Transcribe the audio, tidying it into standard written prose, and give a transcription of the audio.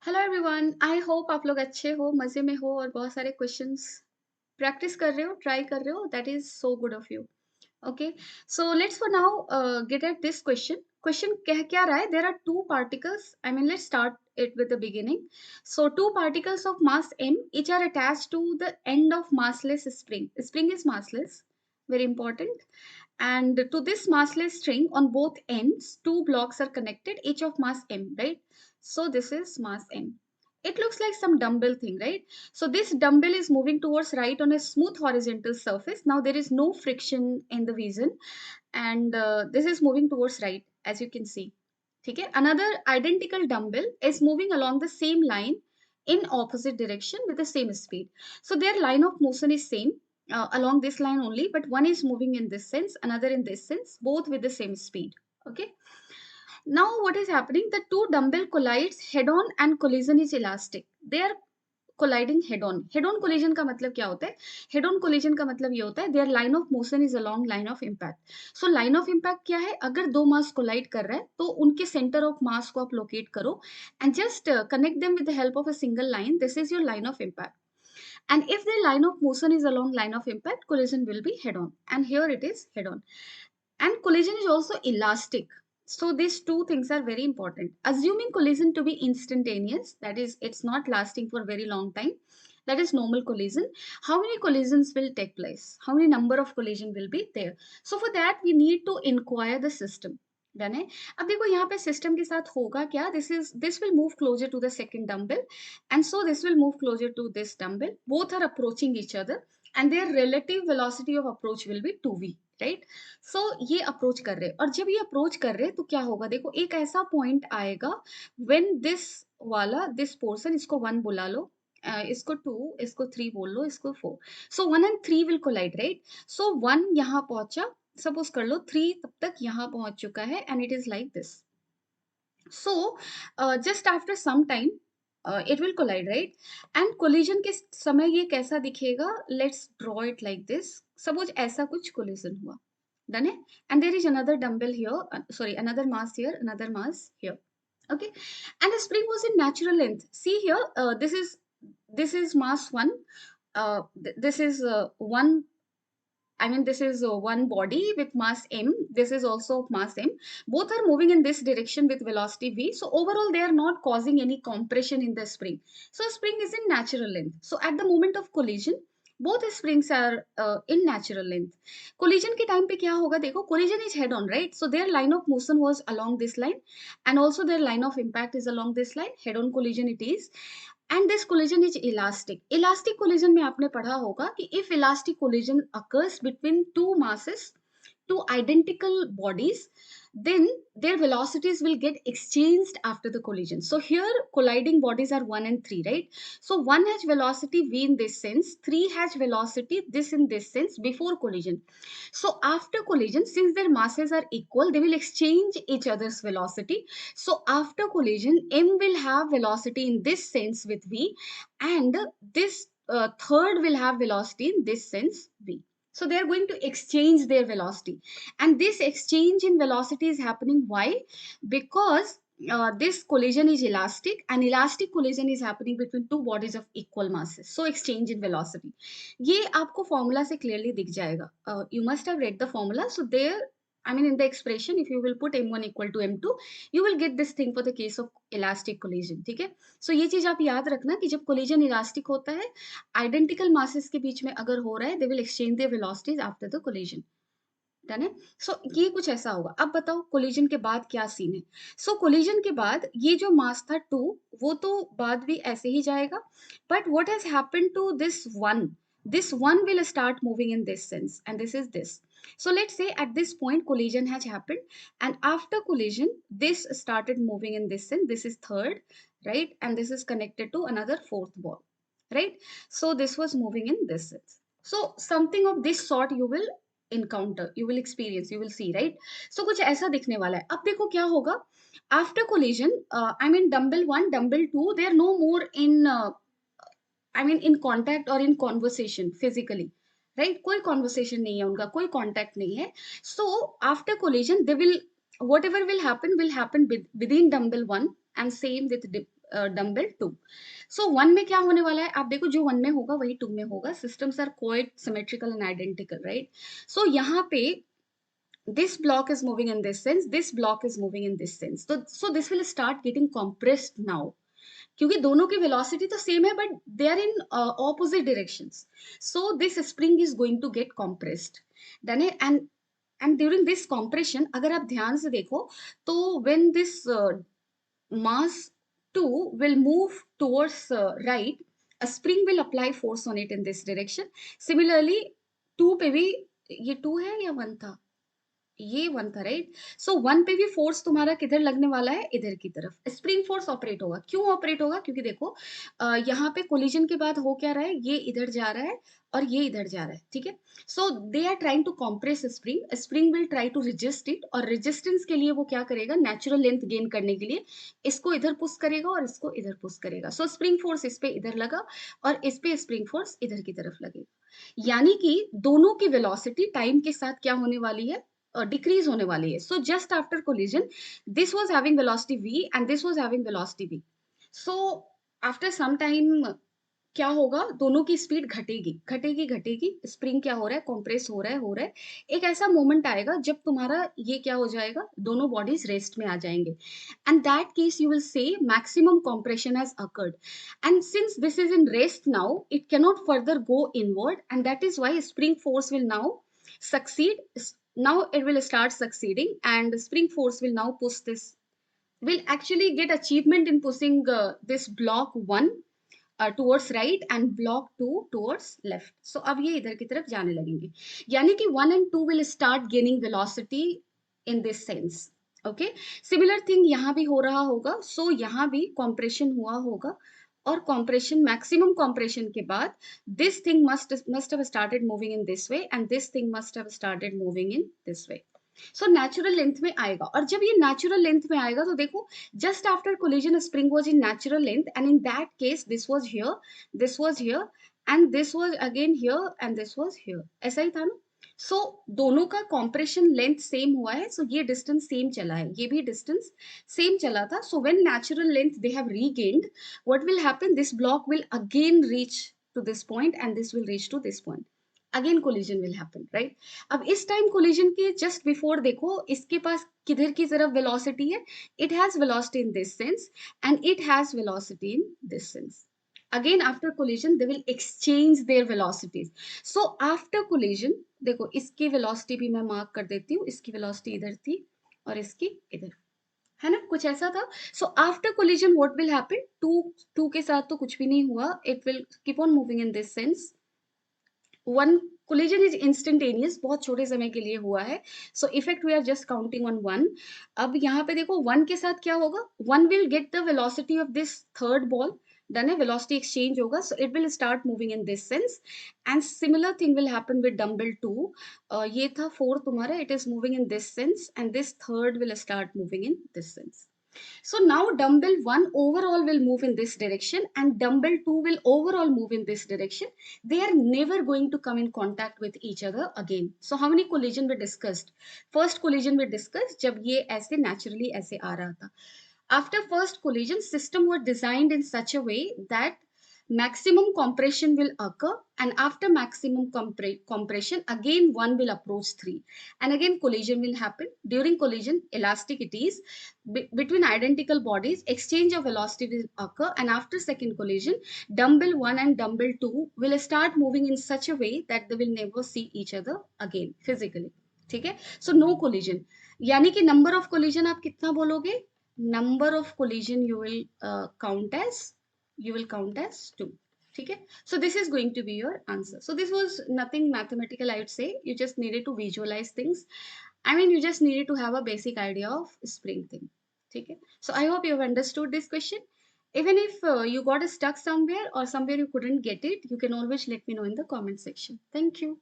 Hello everyone, I hope आप लोग अच्छे हो, मज़े में हो और बहुत सारे क्वेश्चंस प्रैक्टिस कर रहे हो, ट्राई कर रहे हो। That is so good of you. Okay, so let's for now get at this question. Question कह क्या रहा है? There are two particles, I mean let's start it with the beginning. So two particles of mass m each are attached to the end of massless spring. Spring is massless, very important. And to this massless string on both ends, two blocks are connected, each of mass m, right? So this is mass m. It looks like some dumbbell thing, right? So this dumbbell is moving towards right on a smooth horizontal surface. Now there is no friction in the reason, and this is moving towards right, as you can see. Okay, another identical dumbbell is moving along the same line in opposite direction with the same speed. So their line of motion is same, along this line only, but one is moving in this sense, another in this sense, both with the same speed. Okay, now what is happening? The two dumbbell collides head on and collision is elastic. They are colliding head on. Head on collision का मतलब क्या होता है? Head on collision का मतलब ये होता है their line of motion is along line of impact. So line of impact क्या है? अगर दो मास कोलाइड कर रहा है तो उनके सेंटर ऑफ मास को आप लोकेट करो and just connect them with the help of a single line. This is your line of impact, and if the line of motion is along line of impact, collision will be head on, and here it is head on. And collision is also elastic. So these two things are very important. Assuming collision to be instantaneous, that is, it's not lasting for a very long time, that is normal collision. How many collisions will take place? How many number of collision will be there? So for that we need to inquire the system. Done है। अब देखो यहाँ पे system के साथ होगा क्या? This will move closer to the second dumbbell, and so this will move closer to this dumbbell. Both are approaching each other, and their relative velocity of approach will be 2v, right? सो ये approach कर रहे हैं, और जब ये approach कर रहे हैं तो क्या होगा? देखो एक ऐसा पॉइंट आएगा व्हेन दिस वाला दिस पोर्शन, इसको 1 बुला लो, इसको 2, इसको 3 बोल लो, इसको 4। सो 1 एंड 3 विल कोलाइड, राइट? सो 1 यहाँ पहुंचा, सपोज कर लो 3 तब तक यहाँ पहुंच चुका है, and it is like this. So, just after some time, it will collide, right? And collision के समय ये कैसा दिखेगा? Let's draw it like this. Suppose ऐसा कुछ collision हुआ, done है? And there is another dumbbell here, sorry, another mass here, another mass here. Okay, and the spring was in natural length. See here, this is mass one. This is one. I mean, this is one body with mass m. This is also mass m. Both are moving in this direction with velocity v. So overall, they are not causing any compression in the spring. So spring is in natural length. So at the moment of collision, both springs are in natural length. Collision के time पे क्या होगा? देखो, collision is head on, right? So their line of motion was along this line, and also their line of impact is along this line. Head on collision it is. And this collision is elastic. Elastic collision में आपने पढ़ा होगा कि if elastic collision occurs between two masses, two identical bodies, then their velocities will get exchanged after the collision. So here colliding bodies are 1 and 3, right? So 1 has velocity v in this sense, 3 has velocity this in this sense before collision. So after collision, since their masses are equal, they will exchange each other's velocity. So after collision, m will have velocity in this sense with v, and this third will have velocity in this sense v. So they are going to exchange their velocity, and this exchange in velocity is happening. Why? Because this collision is elastic, and elastic collision is happening between two bodies of equal masses. So exchange in velocity. ये आपको formula से clearly दिख जाएगा। You must have read the formula, so there, I mean, in the expression, if you will put m1 equal to m2, you will get this thing for the case of elastic collision. ठीक है? सो ये चीज आप याद रखना कि जब collision elastic होता है, identical masses के बीच में अगर हो रहा है, they will exchange their velocities after the collision. Done है? सो ये कुछ ऐसा होगा। अब बताओ कोलिजन के बाद क्या सीन है? सो कोलिजन के बाद ये जो मास था 2, वो तो बाद भी ऐसे ही जाएगा, but what has happened to this one? This one will start moving in this sense, and this is this. So let's say at this point collision has happened, and after collision this started moving in this sense. This is third, right? And this is connected to another fourth ball, right? So this was moving in this sense. So something of this sort you will encounter, you will experience, you will see, right? So कुछ ऐसा दिखने वाला है। अब देखो क्या होगा? After collision, I mean dumbbell 1, dumbbell 2, they are no more in I mean in contact or in conversation physically, right? कोई conversation नहीं है उनका, कोई contact नहीं है। So after collision they will, whatever will happen within dumbbell 1, and same with dumbbell 2। सो 1 में क्या होने वाला है, आप देखो जो 1 में होगा वही 2 में होगा, systems are quite symmetrical and identical, right? So यहाँ पे this block is moving in this sense, this block is moving in this sense, so this will start getting compressed now, क्योंकि दोनों की velocity तो same है but they are in opposite directions, so this spring is going to get compressed, done है? And during this compression अगर आप ध्यान से देखो तो when this mass 2 will move towards right, a spring will apply force on it in this direction. Similarly 2 पे भी, ये 2 है या 1 था, ये 1 था, राइट? सो 1 पे भी फोर्स तुम्हारा किधर लगने वाला है, इधर की तरफ स्प्रिंग फोर्स ऑपरेट होगा। क्यों ऑपरेट होगा? क्योंकि देखो यहाँ पे कोलिजन के बाद हो क्या रहा है, ये इधर जा रहा है और ये इधर जा रहा है, ठीक है? So they are trying to compress spring, spring will try to resist it, और रेजिस्टेंस के लिए वो क्या करेगा, नेचुरल लेंथ गेन करने के लिए इसको इधर पुश करेगा और इसको इधर पुश करेगा। सो स्प्रिंग फोर्स इस पे इधर लगा और इस पे स्प्रिंग फोर्स इधर की तरफ लगेगा, यानी कि दोनों की वेलोसिटी टाइम के साथ क्या होने वाली है, डिक्रीज होने वाली है। So just after collision this was having velocity v and this was having velocity v, so after some time क्या होगा, दोनों की स्पीड घटेगी घटेगी घटेगी, स्प्रिंग क्या हो रहा है, कॉम्प्रेस हो रहा है हो रहा है, एक ऐसा मोमेंट आएगा जब तुम्हारा ये क्या हो जाएगा, दोनों बॉडीज रेस्ट में आ जाएंगे, and that case you will say maximum compression has occurred, and since this is in rest now it cannot further go inward, and that is why spring force will now succeed, now it will start succeeding, and spring force will now push this, will actually get achievement in pushing this block 1 towards right and block 2 towards left. So अब ये इधर की तरफ जाने लगेंगे, यानी कि 1 and 2 will start gaining velocity in this sense. Okay, similar thing यहाँ भी हो रहा होगा, so यहाँ भी compression हुआ होगा, और compression, maximum compression के बाद this thing must have started moving in this way and this thing must have started moving in this way. So natural length में आएगा, और जब ये नेचुरल लेंथ में आएगा तो देखो just after collision spring was in natural length, and in that case this was here and this was again here and this was here, ऐसा ही था ना? सो दोनों का compression length सेम हुआ है, सो ये डिस्टेंस सेम चला है, ये भी डिस्टेंस सेम चला था, सो when natural length they have regained, what will happen, this block will again reach to this point and this will reach to this point, again collision will happen, right? अब इस time collision के just before देखो इसके पास किधर की तरफ velocity है, it has velocity in this sense and it has velocity in this sense, again after collision they will exchange there velocities. So after collision देखो इसकी वेलोसिटी भी मैं मार्क कर देती हूँ, इसकी वेलोसिटी इधर थी और इसकी इधर, है ना, कुछ ऐसा था। So after collision what will happen, two के साथ तो कुछ भी नहीं हुआ, it will keep on moving in this sense, one collision is instantaneous, बहुत छोटे समय के लिए हुआ है, so effect we are just counting on one। अब यहाँ पे देखो one के साथ क्या होगा, one will get the velocity of this third ball, done है, velocity exchange होगा, so it will start moving in this sense, and similar thing will happen with dumbbell 2, ये था 4 तुम्हारा, it is moving in this sense and this third will start moving in this sense। So now dumbbell 1 overall will move in this direction and dumbbell 2 will overall move in this direction. They are never going to come in contact with each other again. So how many collision we discussed? First collision we discussed जब ये ऐसे naturally ऐसे आ रहा था. After first collision, system were designed in such a way that maximum compression will occur, and after maximum compression again 1 will approach 3 and again collision will happen. During collision, elasticities between identical bodies, exchange of velocity will occur, and after second collision dumbbell 1 and dumbbell 2 will start moving in such a way that they will never see each other again physically. ठीक है, so no collision, यानी कि number of collision आप कितना बोलोगे, number of collision you will count as 2, ठीक है? So this is going to be your answer. So this was nothing mathematical, I would say. You just needed to visualize things. I mean, you just needed to have a basic idea of spring thing, ठीक है? So I hope you have understood this question. Even if you got stuck somewhere or somewhere you couldn't get it, you can always let me know in the comment section. Thank you.